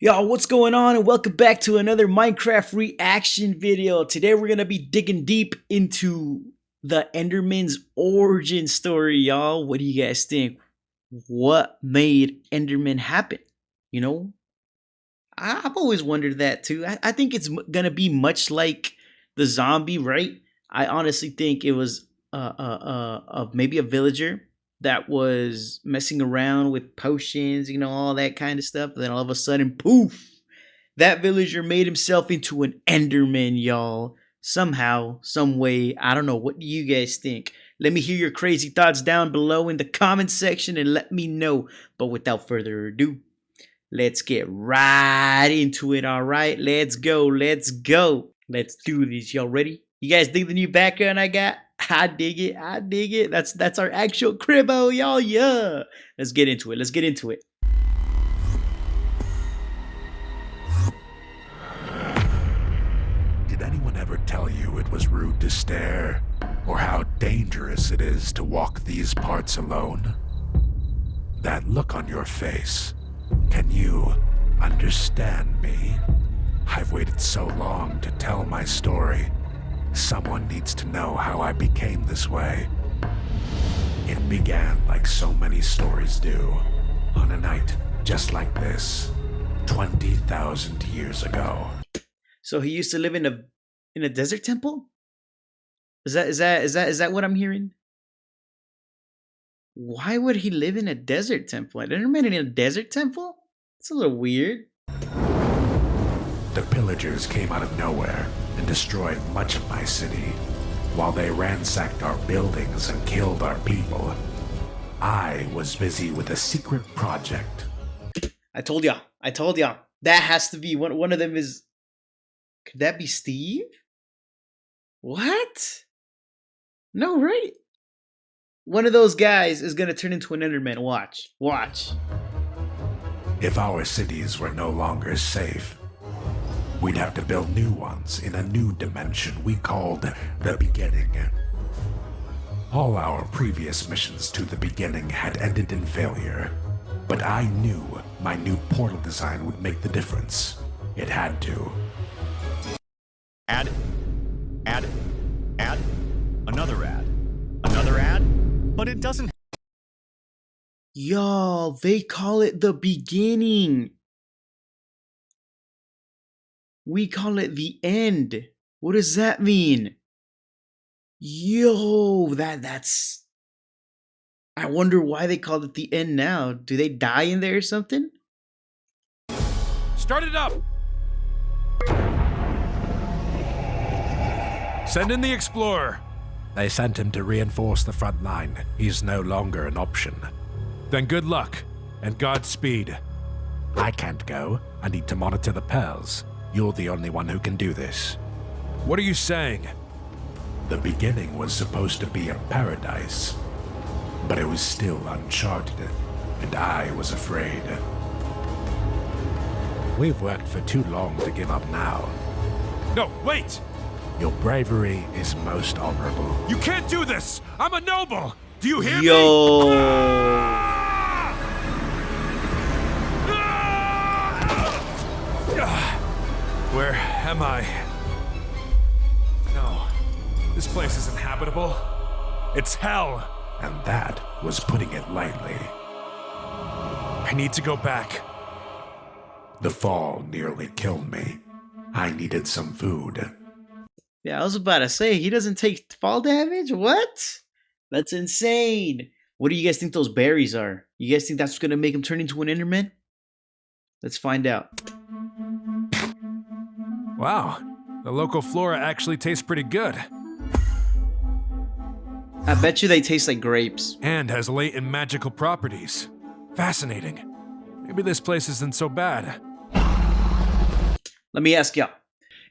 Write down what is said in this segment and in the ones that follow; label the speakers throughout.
Speaker 1: Yo, what's going on, and welcome back to another Minecraft reaction video. Today we're gonna be digging deep into the Enderman's origin story, y'all. What do you guys think? What made Enderman happen? You know, I've always wondered that too. I think it's gonna be much like the zombie, right? I honestly think it was maybe a villager that was messing around with potions, all that kind of stuff. And then all of a sudden, poof, that villager made himself into an Enderman, y'all. Somehow, some way, I don't know. What do you guys think? Let me hear your crazy thoughts down below in the comment section and let me know. But without further ado, let's get right into it, all right? Let's go, let's go. Let's do this, y'all ready? You guys dig the new background I got? I dig it, I dig it. That's our actual cribbo, y'all, yeah. Let's get into it, let's get into it.
Speaker 2: Did anyone ever tell you it was rude to stare? Or how dangerous it is to walk these parts alone? That look on your face, can you understand me? I've waited so long to tell my story. Someone needs to know how I became this way. It began like so many stories do, on a night just like this, 20,000 years ago.
Speaker 1: So he used to live in a desert temple? Is that what I'm hearing? Why would he live in a desert temple? I never met in a desert temple? It's a little weird.
Speaker 2: The pillagers came out of nowhere and destroyed much of my city. While they ransacked our buildings and killed our people, I was busy with a secret project.
Speaker 1: I told y'all. That has to be one of them is... Could that be Steve? What? No, right? One of those guys is gonna turn into an Enderman. Watch.
Speaker 2: If our cities were no longer safe, we'd have to build new ones in a new dimension we called the Beginning. All our previous missions to the Beginning had ended in failure, but I knew my new portal design would make the difference. It had to.
Speaker 3: Add, another ad, but it doesn't.
Speaker 1: Y'all, they call it the Beginning. We call it the end. What does that mean? Yo, that's... I wonder why they called it the end now. Do they die in there or something?
Speaker 4: Start it up! Send in the Explorer.
Speaker 2: They sent him to reinforce the front line. He's no longer an option.
Speaker 4: Then good luck, and Godspeed.
Speaker 2: I can't go. I need to monitor the pearls. You're the only one who can do this.
Speaker 4: What are you saying?
Speaker 2: The Beginning was supposed to be a paradise, but it was still uncharted, and I was afraid. We've worked for too long to give up now.
Speaker 4: No, wait!
Speaker 2: Your bravery is most honorable.
Speaker 4: You can't do this! I'm a noble! Do you hear me?
Speaker 1: Yo.
Speaker 4: Where am I? No, this place isn't habitable. It's hell.
Speaker 2: And that was putting it lightly.
Speaker 4: I need to go back.
Speaker 2: The fall nearly killed me. I needed some food.
Speaker 1: Yeah, I was about to say, he doesn't take fall damage? What? That's insane. What do you guys think those berries are? You guys think that's going to make him turn into an Enderman? Let's find out.
Speaker 4: Wow, the local flora actually tastes pretty good.
Speaker 1: I bet you they taste like grapes.
Speaker 4: And has latent magical properties. Fascinating. Maybe this place isn't so bad.
Speaker 1: Let me ask y'all.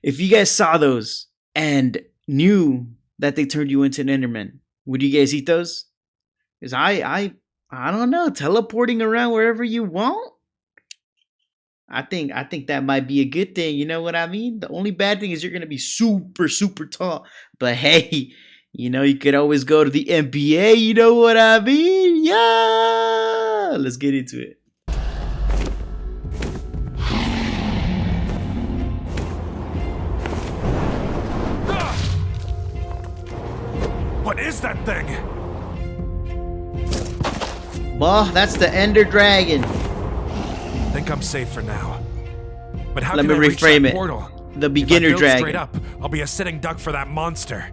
Speaker 1: If you guys saw those and knew that they turned you into an Enderman, would you guys eat those? Because I don't know, teleporting around wherever you want? I think that might be a good thing, you know what I mean? The only bad thing is you're going to be super, super tall. But hey, you could always go to the NBA, you know what I mean? Yeah! Let's get into it.
Speaker 4: is that thing?
Speaker 1: Well, that's the Ender Dragon.
Speaker 4: Think I'm safe for now. But how
Speaker 1: Let
Speaker 4: can
Speaker 1: me
Speaker 4: I reach
Speaker 1: reframe
Speaker 4: that
Speaker 1: it.
Speaker 4: portal?
Speaker 1: The beginner
Speaker 4: if I build
Speaker 1: dragon.
Speaker 4: straight up, I'll be a sitting duck for that monster.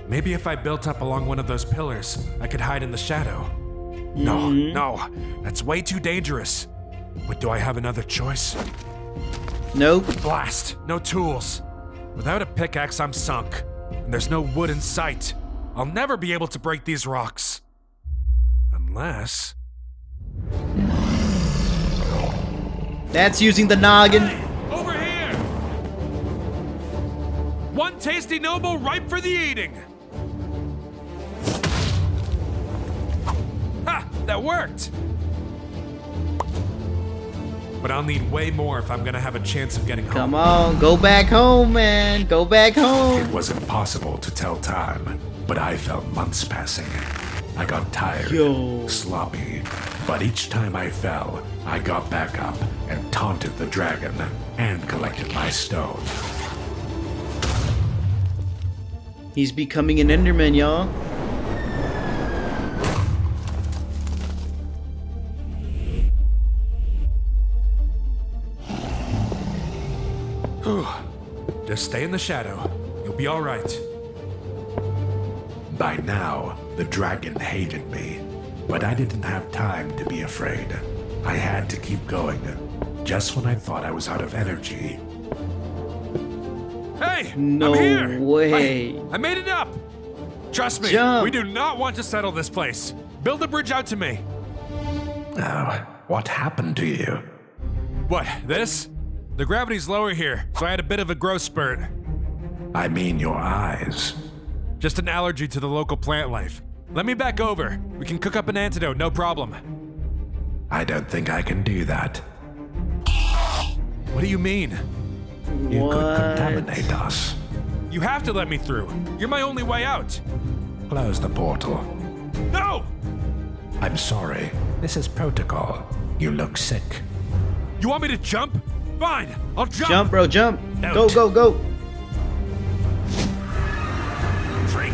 Speaker 4: Maybe if I built up along one of those pillars, I could hide in the shadow. No, that's way too dangerous. But do I have another choice?
Speaker 1: Nope.
Speaker 4: Blast, no tools. Without a pickaxe, I'm sunk. And there's no wood in sight. I'll never be able to break these rocks. Unless...
Speaker 1: That's using the noggin.
Speaker 4: Hey, over here! One tasty noble ripe for the eating! Ha! That worked! But I'll need way more if I'm gonna have a chance of getting home.
Speaker 1: Come on, go back home, man. Go back home.
Speaker 2: It was impossible to tell time, but I felt months passing. I got tired, sloppy, but each time I fell, I got back up and taunted the dragon and collected my stone.
Speaker 1: He's becoming an Enderman, y'all.
Speaker 4: Just stay in the shadow. You'll be all right.
Speaker 2: By now, the dragon hated me, but I didn't have time to be afraid. I had to keep going, just when I thought I was out of energy.
Speaker 4: Hey!
Speaker 1: No
Speaker 4: I'm here!
Speaker 1: way.
Speaker 4: I made it up! Trust me,
Speaker 1: Jump.
Speaker 4: we do not want to settle this place. Build a bridge out to me.
Speaker 2: Oh, what happened to you?
Speaker 4: What, this? The gravity's lower here, so I had a bit of a growth spurt.
Speaker 2: I mean your eyes.
Speaker 4: Just an allergy to the local plant life. Let me back over. We can cook up an antidote, no problem.
Speaker 2: I don't think I can do that.
Speaker 4: What do you mean?
Speaker 2: You
Speaker 1: What?
Speaker 2: could contaminate us.
Speaker 4: You have to let me through. You're my only way out.
Speaker 2: Close the portal.
Speaker 4: No!
Speaker 2: I'm sorry. This is protocol. You look sick.
Speaker 4: You want me to jump? Fine, I'll jump!
Speaker 1: Jump, bro, jump.
Speaker 4: Out.
Speaker 1: Go, go, go.
Speaker 4: Freak!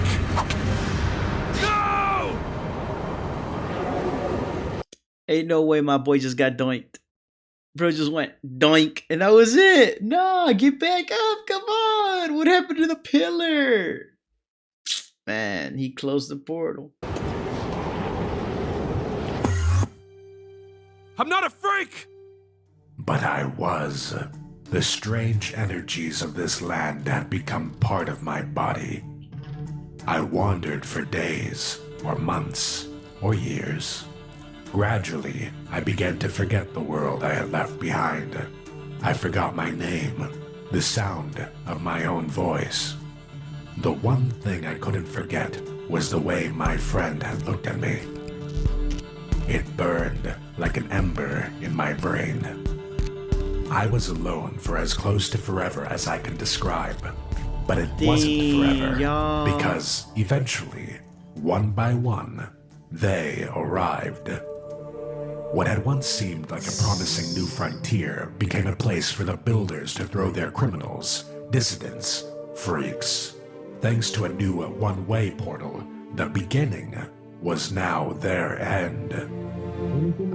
Speaker 4: No!
Speaker 1: Ain't no way my boy just got doinked. Bro just went doink, and that was it. Nah, get back up. Come on. What happened to the pillar? Man, he closed the portal.
Speaker 4: I'm not a freak!
Speaker 2: But I was. The strange energies of this land had become part of my body. I wandered for days, or months, or years. Gradually, I began to forget the world I had left behind. I forgot my name, the sound of my own voice. The one thing I couldn't forget was the way my friend had looked at me. It burned like an ember in my brain. I was alone for as close to forever as I can describe. But it wasn't forever,
Speaker 1: y'all.
Speaker 2: because eventually, one by one, they arrived. What had once seemed like a promising new frontier became a place for the builders to throw their criminals, dissidents, freaks. Thanks to a new one-way portal, the beginning was now their end.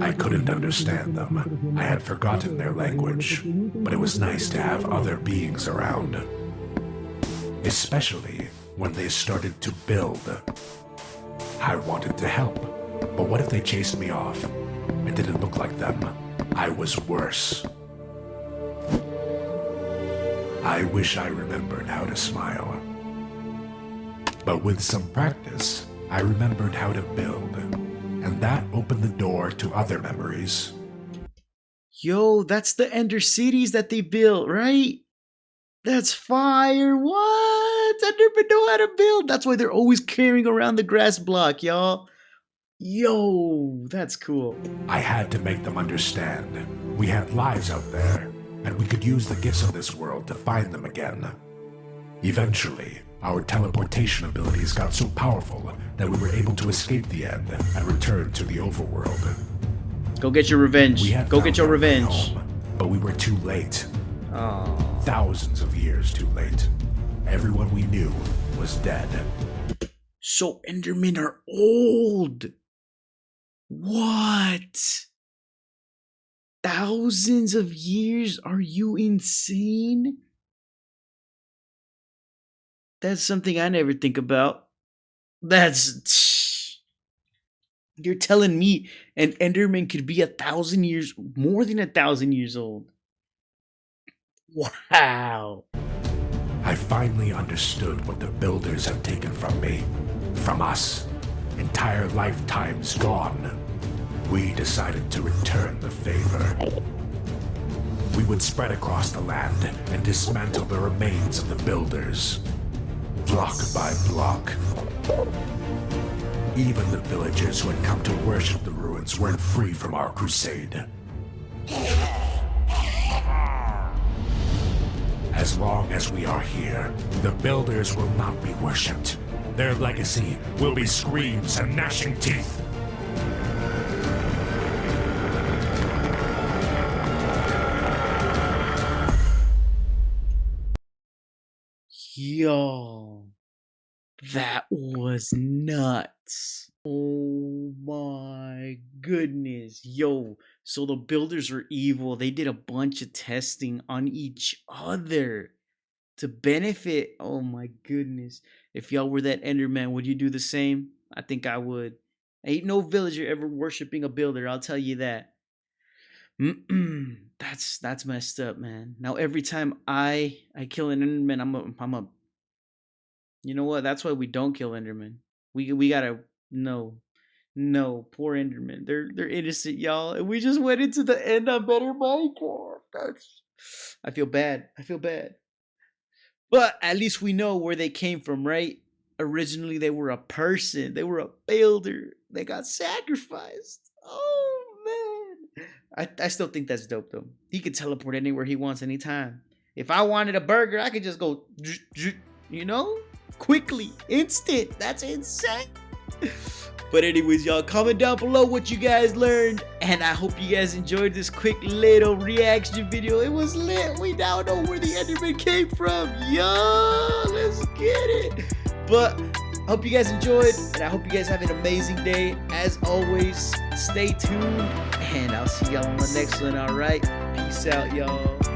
Speaker 2: I couldn't understand them. I had forgotten their language, but it was nice to have other beings around. Especially when they started to build. I wanted to help, but what if they chased me off? It didn't look like them. I was worse. I wish I remembered how to smile. But with some practice, I remembered how to build, and that opened the door to other memories.
Speaker 1: Yo, that's the Ender cities that they built, right? That's fire. What? Endermen know how to build. That's why they're always carrying around the grass block, y'all. Yo, that's cool.
Speaker 2: I had to make them understand. We had lives out there, and we could use the gifts of this world to find them again. Eventually, our teleportation abilities got so powerful that we were able to escape the end and return to the overworld.
Speaker 1: Go get your revenge.
Speaker 2: We had
Speaker 1: Go
Speaker 2: found
Speaker 1: get your
Speaker 2: our way
Speaker 1: revenge.
Speaker 2: home, but we were too late.
Speaker 1: Oh.
Speaker 2: Thousands of years too late. Everyone we knew was dead.
Speaker 1: So Endermen are old. What? Thousands of years? Are you insane? That's something I never think about. That's. You're telling me an Enderman could be 1,000 years, more than 1,000 years old. Wow.
Speaker 2: I finally understood what the builders have taken from me, from us. Entire lifetimes gone. We decided to return the favor. We would spread across the land and dismantle the remains of the builders, block by block. Even the villagers who had come to worship the ruins weren't free from our crusade. As long as we are here, the builders will not be worshipped. Their legacy will be screams and gnashing teeth.
Speaker 1: Yo, that was nuts. Oh my goodness. Yo, so the builders were evil. They did a bunch of testing on each other to benefit. Oh my goodness. If y'all were that Enderman, would you do the same? I think I would. Ain't no villager ever worshiping a builder, I'll tell you that. That's messed up, man. Now every time I kill an Enderman, I'm a you know what? That's why we don't kill Enderman. We gotta no poor Enderman. They're innocent, y'all, and we just went into the end on Better Minecraft. I feel bad. I feel bad. But at least we know where they came from, right? Originally, they were a person. They were a builder. They got sacrificed. Oh man, I still think that's dope though. He could teleport anywhere he wants, anytime. If I wanted a burger, I could just go, you know, quickly, instant. That's insane. But anyways, y'all, comment down below what you guys learned, and I hope you guys enjoyed this quick little reaction video. It was lit. We now know where the Enderman came from. Yo, let's get it. But I hope you guys enjoyed, and I hope you guys have an amazing day. As always, stay tuned, and I'll see y'all on the next one. All right, peace out, y'all.